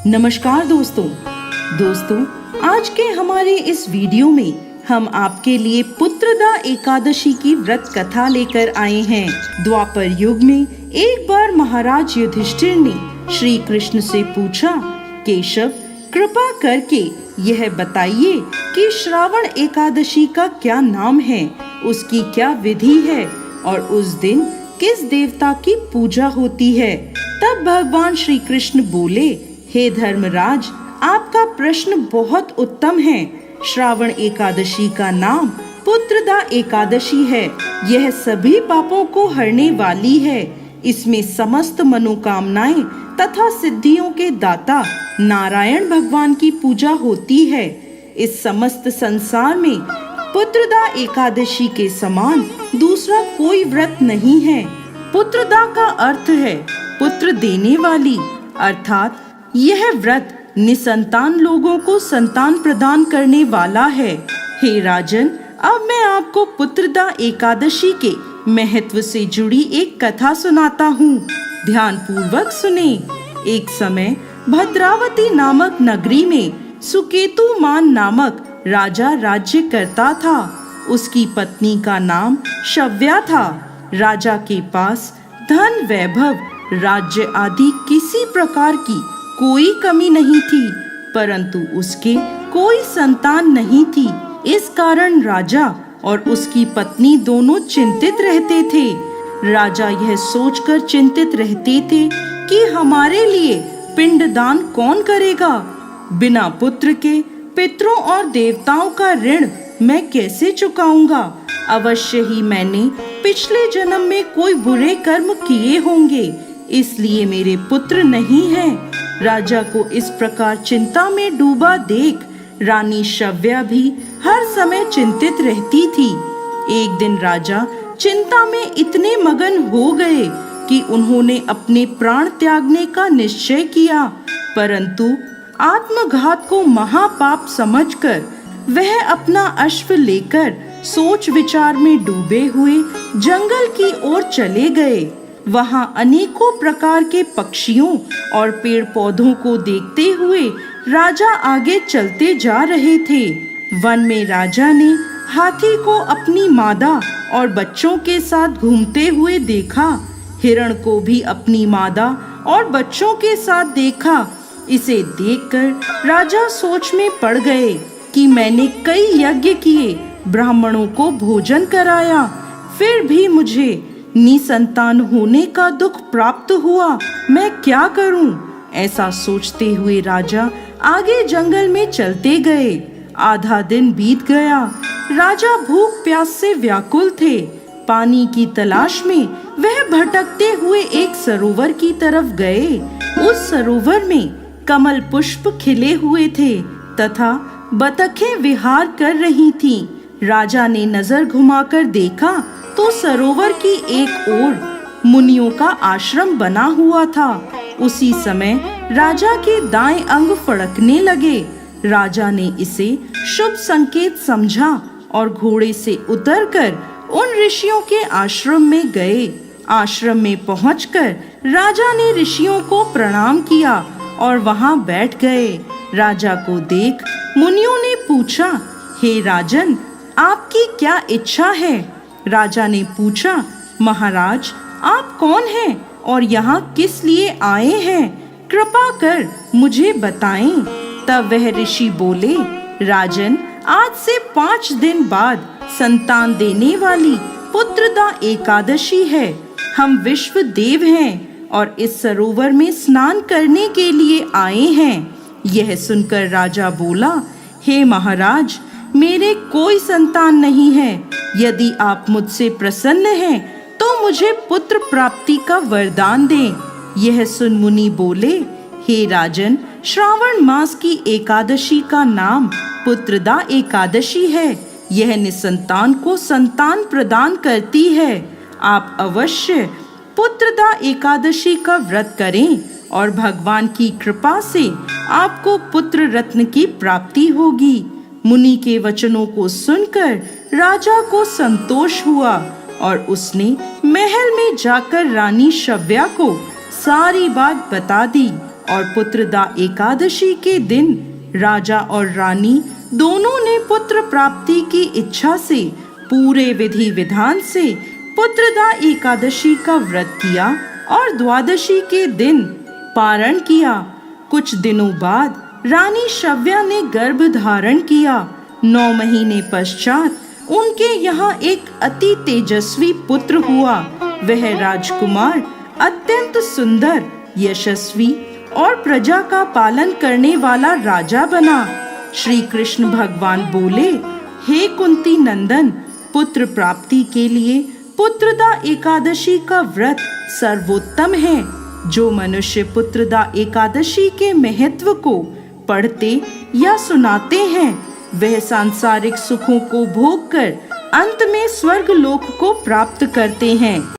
नमस्कार दोस्तों। आज के हमारे इस वीडियो में हम आपके लिए पुत्रदा एकादशी की व्रत कथा लेकर आए हैं। द्वापर युग में एक बार महाराज युधिष्ठिर ने श्री कृष्ण से पूछा, केशव कृपा करके यह बताइए कि श्रावण एकादशी का क्या नाम है, उसकी क्या विधि है और उस दिन किस देवता की पूजा होती है। तब भगवान श्री कृष्ण बोले, हे धर्मराज, आपका प्रश्न बहुत उत्तम है। श्रावण एकादशी का नाम पुत्रदा एकादशी है। यह सभी पापों को हरने वाली है। इसमें समस्त मनोकामनाएं तथा सिद्धियों के दाता नारायण भगवान की पूजा होती है। इस समस्त संसार में पुत्रदा एकादशी के समान दूसरा कोई व्रत नहीं है। पुत्रदा का अर्थ है पुत्र देने वाली, अर्थात यह व्रत निसंतान लोगों को संतान प्रदान करने वाला है। हे राजन, अब मैं आपको पुत्रदा एकादशी के महत्व से जुड़ी एक कथा सुनाता हूँ। ध्यान पूर्वक सुने। एक समय भद्रावती नामक नगरी में सुकेतुमान नामक राजा राज्य करता था। उसकी पत्नी का नाम शव्या था। राजा के पास धन, वैभव, राज्य आदि किसी प्रकार की कोई कमी नहीं थी, परंतु उसके कोई संतान नहीं थी। इस कारण राजा और उसकी पत्नी दोनों चिंतित रहते थे। राजा यह सोचकर चिंतित रहते थे कि हमारे लिए पिंडदान कौन करेगा। बिना पुत्र के पितरों और देवताओं का ऋण मैं कैसे चुकाऊंगा। अवश्य ही मैंने पिछले जन्म में कोई बुरे कर्म किए होंगे, इसलिए मेरे पुत्र नहीं हैं। राजा को इस प्रकार चिंता में डूबा देख रानी शव्या भी हर समय चिंतित रहती थी। एक दिन राजा चिंता में इतने मगन हो गए कि उन्होंने अपने प्राण त्यागने का निश्चय किया, परंतु आत्मघात को महापाप समझकर वह अपना अश्व लेकर सोच विचार में डूबे हुए जंगल की ओर चले गए। वहां अनेकों प्रकार के पक्षियों और पेड़ पौधों को देखते हुए राजा आगे चलते जा रहे थे। वन में राजा ने हाथी को अपनी मादा और बच्चों के साथ घूमते हुए देखा। हिरण को भी अपनी मादा और बच्चों के साथ देखा। इसे देखकर राजा सोच में पड़ गए कि मैंने कई यज्ञ किए, ब्राह्मणों को भोजन कराया, फिर भी मुझे निसंतान होने का दुख प्राप्त हुआ। मैं क्या करूं? ऐसा सोचते हुए राजा आगे जंगल में चलते गए। आधा दिन बीत गया। राजा भूख प्यास से व्याकुल थे। पानी की तलाश में वह भटकते हुए एक सरोवर की तरफ गए। उस सरोवर में कमल पुष्प खिले हुए थे तथा बतखें विहार कर रही थीं। राजा ने नजर घुमाकर देखा तो सरोवर की एक ओर मुनियों का आश्रम बना हुआ था। उसी समय राजा के दाएं अंग फड़कने लगे। राजा ने इसे शुभ संकेत समझा और घोड़े से उतरकर उन ऋषियों के आश्रम में गए। आश्रम में पहुंचकर राजा ने ऋषियों को प्रणाम किया और वहां बैठ गए। राजा को देख मुनियों ने पूछा, हे राजन, आपकी क्या इच्छा है? राजा ने पूछा, महाराज, आप कौन हैं और यहाँ किस लिए आए हैं? कृपा कर मुझे बताएं। तब वह ऋषि बोले, राजन, आज से 5 दिन बाद संतान देने वाली पुत्रदा एकादशी है। हम विश्व देव हैं और इस सरोवर में स्नान करने के लिए आए हैं। यह सुनकर राजा बोला, हे महाराज, मेरे कोई संतान नहीं है। यदि आप मुझसे प्रसन्न हैं तो मुझे पुत्र प्राप्ति का वरदान दें। यह सुन मुनि बोले, हे राजन, श्रावण मास की एकादशी का नाम पुत्रदा एकादशी है। यह निसंतान को संतान प्रदान करती है। आप अवश्य पुत्रदा एकादशी का व्रत करें और भगवान की कृपा से आपको पुत्र रत्न की प्राप्ति होगी। मुनि के वचनों को सुनकर राजा को संतोष हुआ और उसने महल में जाकर रानी शव्या को सारी बात बता दी। और पुत्रदा एकादशी के दिन राजा और रानी दोनों ने पुत्र प्राप्ति की इच्छा से पूरे विधि विधान से पुत्रदा एकादशी का व्रत किया और द्वादशी के दिन पारण किया। कुछ दिनों बाद रानी शव्या ने गर्भ धारण किया। 9 महीने पश्चात उनके यहाँ एक अति तेजस्वी पुत्र हुआ। वह राजकुमार अत्यंत सुंदर, यशस्वी और प्रजा का पालन करने वाला राजा बना। श्री कृष्ण भगवान बोले, हे कुंती नंदन, पुत्र प्राप्ति के लिए पुत्रदा एकादशी का व्रत सर्वोत्तम है। जो मनुष्य पुत्रदा एकादशी के महत्व को पढ़ते या सुनाते हैं, वह सांसारिक सुखों को भोग कर अंत में स्वर्ग लोक को प्राप्त करते हैं।